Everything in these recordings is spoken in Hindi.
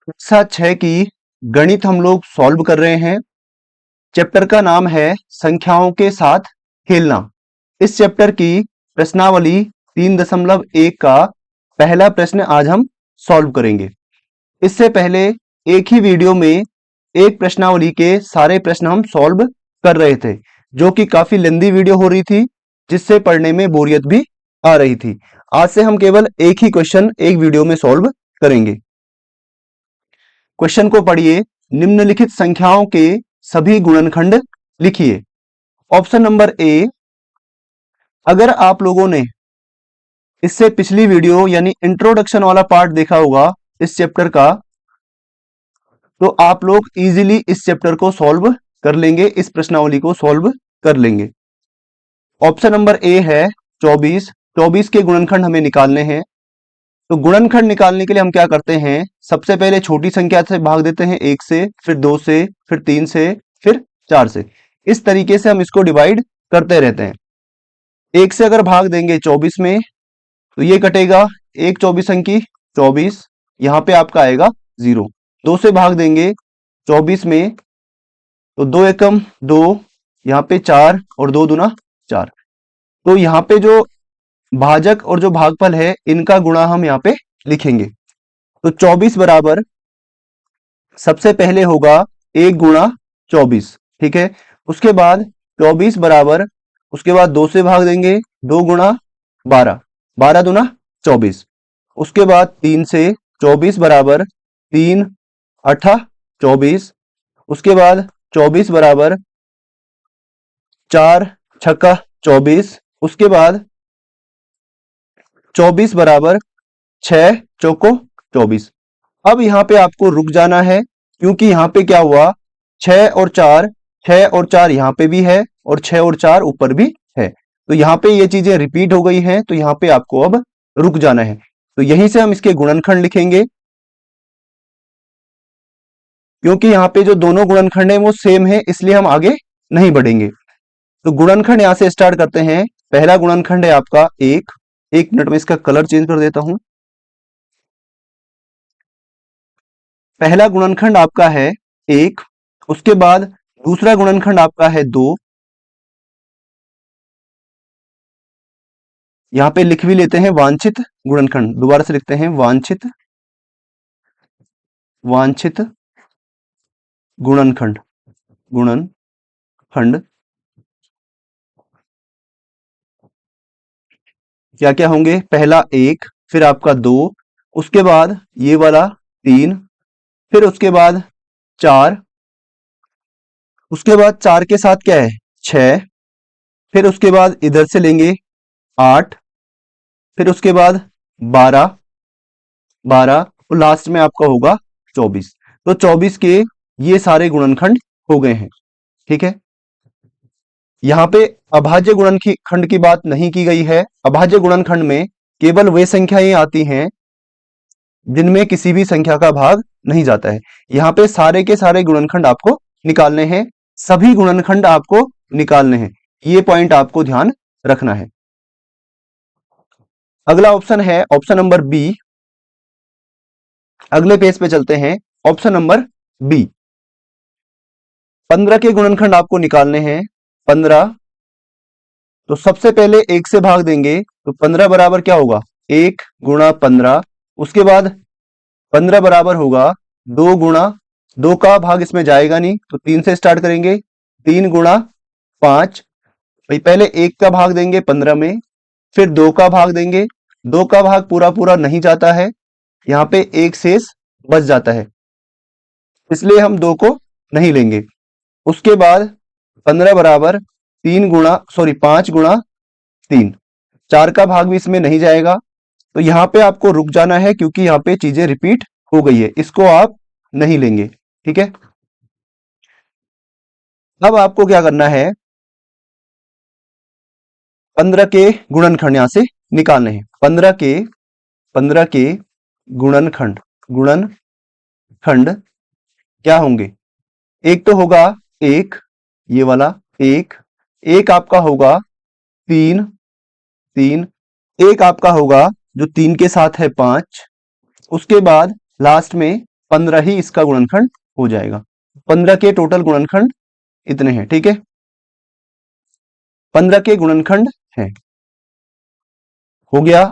कक्षा 6 की गणित हम लोग सॉल्व कर रहे हैं। चैप्टर का नाम है संख्याओं के साथ खेलना। इस चैप्टर की प्रश्नावली 3.1 का पहला प्रश्न आज हम सॉल्व करेंगे। इससे पहले एक ही वीडियो में एक प्रश्नावली के सारे प्रश्न हम सॉल्व कर रहे थे, जो कि काफी लंबी वीडियो हो रही थी, जिससे पढ़ने में बोरियत भी आ रही थी। आज से हम केवल एक ही क्वेश्चन एक वीडियो में सॉल्व करेंगे। क्वेश्चन को पढ़िए। निम्नलिखित संख्याओं के सभी गुणनखंड लिखिए। ऑप्शन नंबर ए, अगर आप लोगों ने इससे पिछली वीडियो यानी इंट्रोडक्शन वाला पार्ट देखा होगा इस चैप्टर का, तो आप लोग इजीली इस चैप्टर को सॉल्व कर लेंगे, इस प्रश्नावली को सॉल्व कर लेंगे। ऑप्शन नंबर ए है 24। 24 के गुणनखंड हमें निकालने हैं। तो गुणनखंड निकालने के लिए हम क्या करते हैं, सबसे पहले छोटी संख्या से भाग देते हैं, 1 से, फिर 2 से, फिर 3 से, फिर 4 से। इस तरीके से हम इसको डिवाइड करते रहते हैं। 1 से अगर भाग देंगे 24 में, तो ये कटेगा, 1 24 अंकी 24, यहाँ पे आपका आएगा 0। 2 से भाग देंगे 24 में, तो 2 एकम 2, यहाँ पे 4 और 2 दूना 4। तो यहाँ पे जो भाजक और जो भागफल है, इनका गुणा हम यहाँ पे लिखेंगे। तो 24 बराबर सबसे पहले होगा 1 गुणा 24, ठीक है। उसके बाद 24 बराबर, उसके बाद 2 से भाग देंगे, 2 गुणा 12, 12 दूना 24। उसके बाद 3 से, 24 बराबर 3 8 24। उसके बाद 24 बराबर 4 छक्का 24। उसके बाद 24 बराबर 6 चौको 24। अब यहाँ पे आपको रुक जाना है, क्योंकि यहाँ पे क्या हुआ, 6 और 4, 6 और 4 यहाँ पे भी है और 6 और 4 ऊपर भी है। तो यहाँ पे ये चीजें रिपीट हो गई हैं, तो यहाँ पे आपको अब रुक जाना है। तो यहीं से हम इसके गुणनखंड लिखेंगे, क्योंकि यहाँ पे जो दोनों गुणनखंड है वो सेम है, इसलिए हम आगे नहीं बढ़ेंगे। तो गुणनखंड यहाँ से स्टार्ट करते हैं। पहला गुणनखंड है आपका 1। 1 मिनट में इसका कलर चेंज कर देता हूं। पहला गुणनखंड आपका है 1। उसके बाद दूसरा गुणनखंड आपका है 2। यहां पे लिख भी लेते हैं वांछित गुणनखंड, दोबारा से लिखते हैं वांछित वांछित गुणनखंड। गुणनखंड क्या क्या होंगे, पहला 1, फिर आपका 2, उसके बाद ये वाला 3, फिर उसके बाद 4, उसके बाद 4 के साथ क्या है 6, फिर उसके बाद इधर से लेंगे 8, फिर उसके बाद 12 12 और लास्ट में आपका होगा 24। तो 24 के ये सारे गुणनखंड हो गए हैं, ठीक है। यहाँ पे अभाज्य गुणनखंड की बात नहीं की गई है। अभाज्य गुणनखंड में केवल वे संख्याएं आती हैं जिनमें किसी भी संख्या का भाग नहीं जाता है। यहाँ पे सारे के सारे गुणनखंड आपको निकालने हैं, सभी गुणनखंड आपको निकालने हैं, ये पॉइंट आपको ध्यान रखना है। अगला ऑप्शन है ऑप्शन नंबर बी। अगले पेज पे चलते हैं। ऑप्शन नंबर बी, 15 के गुणनखंड आपको निकालने हैं। 15, तो सबसे पहले 1 से भाग देंगे, तो 15 बराबर क्या होगा 1 गुणा 15। उसके बाद 15 बराबर होगा 2 गुणा, 2 का भाग इसमें जाएगा नहीं, तो 3 से स्टार्ट करेंगे, 3 गुणा 5। भाई पहले 1 का भाग देंगे 15 में, फिर 2 का भाग देंगे, 2 का भाग पूरा पूरा नहीं जाता है, यहाँ पे 1 शेष बच जाता है, इसलिए हम 2 को नहीं लेंगे। उसके बाद 15 बराबर 5 गुणा 3, 4 का भाग भी इसमें नहीं जाएगा, तो यहाँ पे आपको रुक जाना है, क्योंकि यहाँ पे चीजें रिपीट हो गई है, इसको आप नहीं लेंगे, ठीक है। अब आपको क्या करना है, 15 के गुणनखंड यहां से निकालने हैं। 15 के गुणनखंड क्या होंगे, एक तो होगा 1, ये वाला 1, एक आपका होगा 3, एक आपका होगा जो 3 के साथ है 5, उसके बाद लास्ट में 15 ही इसका गुणनखंड हो जाएगा। 15 के टोटल गुणनखंड इतने हैं, ठीक है, 15 के गुणनखंड हैं। हो गया।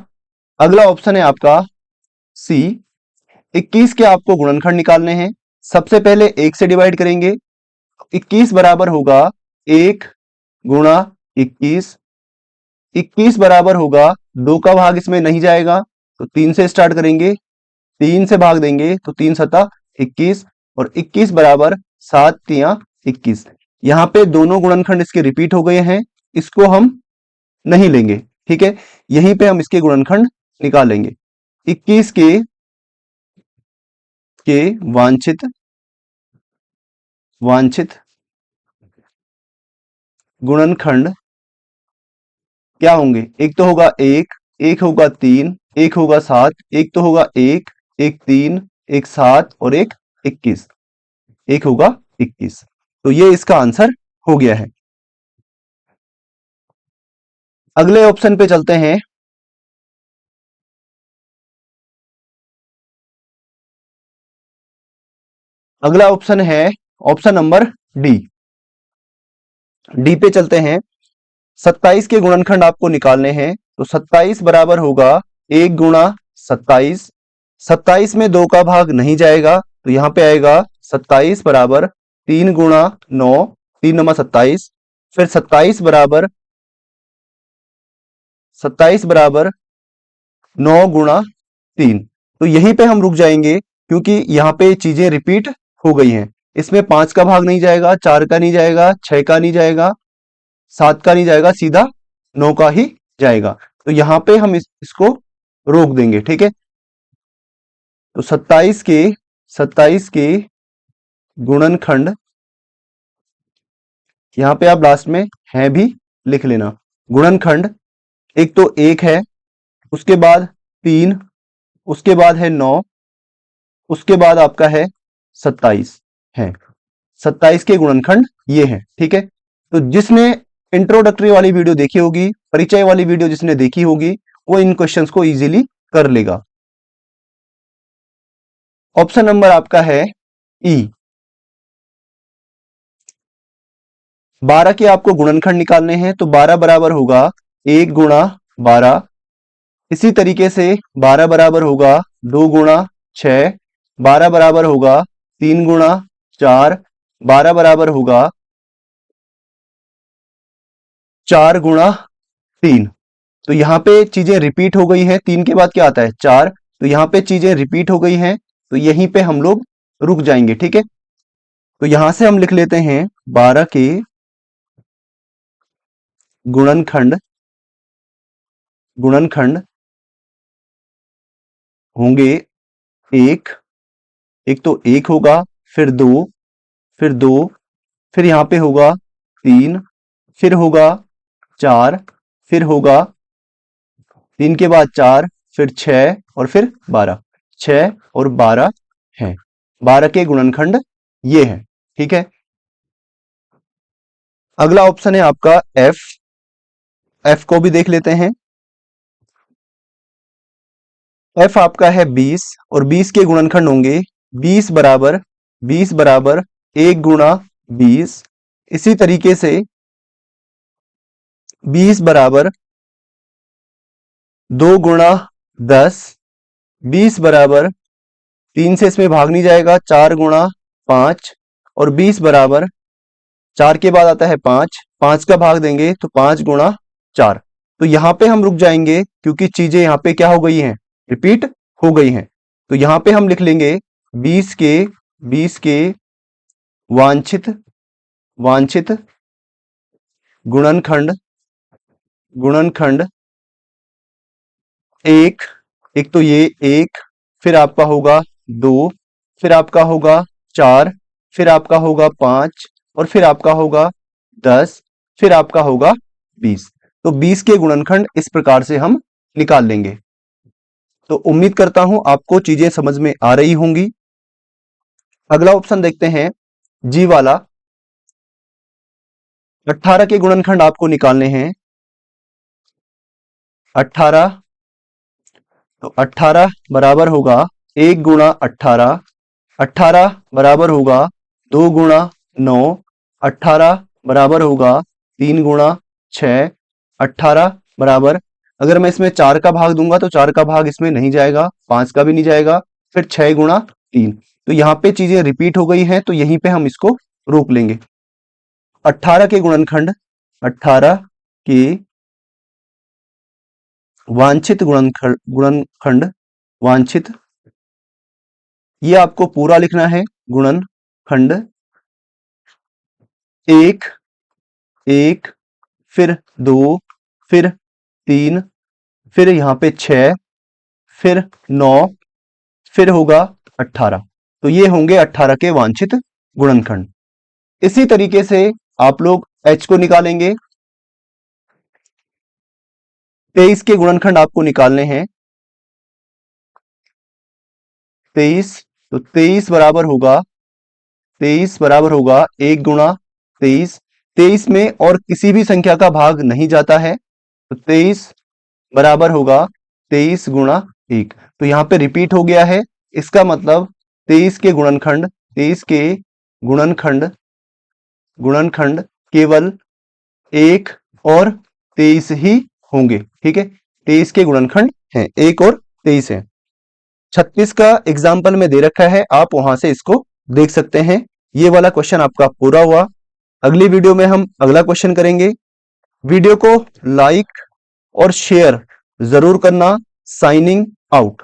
अगला ऑप्शन है आपका सी, 21 के आपको गुणनखंड निकालने हैं। सबसे पहले 1 से डिवाइड करेंगे, 21 बराबर होगा 1 गुणा 21। 21 बराबर होगा 2 का भाग इसमें नहीं जाएगा तो 3 से स्टार्ट करेंगे, 3 से भाग देंगे तो 3 सता 21 और 21 बराबर 7 तिया 21। यहां पे दोनों गुणनखंड इसके रिपीट हो गए हैं, इसको हम नहीं लेंगे, ठीक है, यहीं पे हम इसके गुणनखंड निकालेंगे। 21 के वांछित गुणनखंड क्या होंगे? एक तो होगा 1, एक होगा 3, एक होगा 7, एक तो होगा 1, एक 3, एक 7 और एक 21, एक होगा 21। तो ये इसका आंसर हो गया है। अगले ऑप्शन पे चलते हैं। अगला ऑप्शन है ऑप्शन नंबर डी। डी पे चलते हैं। 27 के गुणनखंड आपको निकालने हैं, तो 27 बराबर होगा 1 गुणा 27। 27 में 2 का भाग नहीं जाएगा तो यहां पे आएगा 27 बराबर 3 गुणा 9, 3 नमा 27। फिर 27 बराबर 9 गुणा 3। तो यहीं पे हम रुक जाएंगे क्योंकि यहां पे चीजें रिपीट हो गई हैं। इसमें 5 का भाग नहीं जाएगा, 4 का नहीं जाएगा, 6 का नहीं जाएगा, 7 का नहीं जाएगा, सीधा 9 का ही जाएगा। तो यहां पे हम इसको रोक देंगे, ठीक है। तो 27 के गुणनखंड, यहां पे आप लास्ट में है भी लिख लेना। गुणनखंड एक तो 1 है, उसके बाद 3, उसके बाद है 9, उसके बाद आपका है 27 है। 27 के गुणनखंड ये है, ठीक है। तो जिसने इंट्रोडक्टरी वाली वीडियो देखी होगी, परिचय वाली वीडियो जिसने देखी होगी, वो इन क्वेश्चंस को इजीली कर लेगा। ऑप्शन नंबर आपका है ई। 12 के आपको गुणनखंड निकालने हैं, तो 12 बराबर होगा 1 गुणा 12। इसी तरीके से 12 बराबर होगा 2 गुणा 6, 12 बराबर होगा 3 गुणा 4, 12 बराबर होगा 4 गुणा 3। तो यहां पे चीजें रिपीट हो गई हैं, 3 के बाद क्या आता है 4, तो यहां पे चीजें रिपीट हो गई हैं, तो यहीं पे हम लोग रुक जाएंगे, ठीक है। तो यहां से हम लिख लेते हैं 12 के गुणनखंड होंगे एक, एक तो 1 होगा, फिर 2, फिर 2, फिर यहां पे होगा 3, फिर होगा 4, फिर होगा 3 के बाद 4, फिर 6 और फिर 12। 6 और 12 है। 12 के गुणनखंड ये है, ठीक है। अगला ऑप्शन है आपका एफ। एफ को भी देख लेते हैं। एफ आपका है 20 और 20 के गुणनखंड होंगे 20 बराबर 1 गुणा 20। इसी तरीके से 20 बराबर 2 गुणा 10। 20 बराबर 3 से इसमें भाग नहीं जाएगा, 4 गुणा 5। और 20 बराबर 4 के बाद आता है 5, 5 का भाग देंगे तो 5 गुणा 4। तो यहां पे हम रुक जाएंगे क्योंकि चीजें यहां पे क्या हो गई हैं, रिपीट हो गई हैं। तो यहां पे हम लिख लेंगे 20 के वांछित गुणनखंड एक, एक तो ये 1, फिर आपका होगा 2, फिर आपका होगा 4, फिर आपका होगा 5 और फिर आपका होगा 10, फिर आपका होगा 20। तो 20 के गुणनखंड इस प्रकार से हम निकाल लेंगे। तो उम्मीद करता हूं आपको चीजें समझ में आ रही होंगी। अगला ऑप्शन देखते हैं, जी वाला। 18 के गुणनखंड आपको निकालने हैं। 18 बराबर होगा 1 गुणा 18। 18 बराबर होगा 2 गुणा 9, 18 बराबर होगा 3 गुणा 6, 18 बराबर, अगर मैं इसमें 4 का भाग दूंगा तो 4 का भाग इसमें नहीं जाएगा, 5 का भी नहीं जाएगा, फिर 6 गुणा 3। तो यहाँ पे चीजें रिपीट हो गई हैं, तो यहीं पे हम इसको रोक लेंगे। 18 के गुणनखंड, 18 के वांछित गुणनखंड, वांछित, ये आपको पूरा लिखना है। गुणनखंड 1, 1, फिर 2, फिर 3, फिर यहाँ पे 6, फिर 9, फिर होगा 18। तो ये होंगे 18 के वांछित गुणनखंड। इसी तरीके से आप लोग h को निकालेंगे। 23 के गुणनखंड आपको निकालने हैं। 23, तो 23 बराबर होगा 1 गुणा 23। 23 में और किसी भी संख्या का भाग नहीं जाता है, तो 23 बराबर होगा 23 गुणा 1। तो यहां पे रिपीट हो गया है, इसका मतलब 23 के गुणनखंड, 23 के गुणनखंड केवल 1 और 23 ही होंगे। ठीक है, 23 के गुणनखंड हैं, 1 और 23 है। 36 का एग्जाम्पल में दे रखा है, आप वहां से इसको देख सकते हैं। ये वाला क्वेश्चन आपका पूरा हुआ। अगली वीडियो में हम अगला क्वेश्चन करेंगे। वीडियो को लाइक और शेयर जरूर करना। Signing out.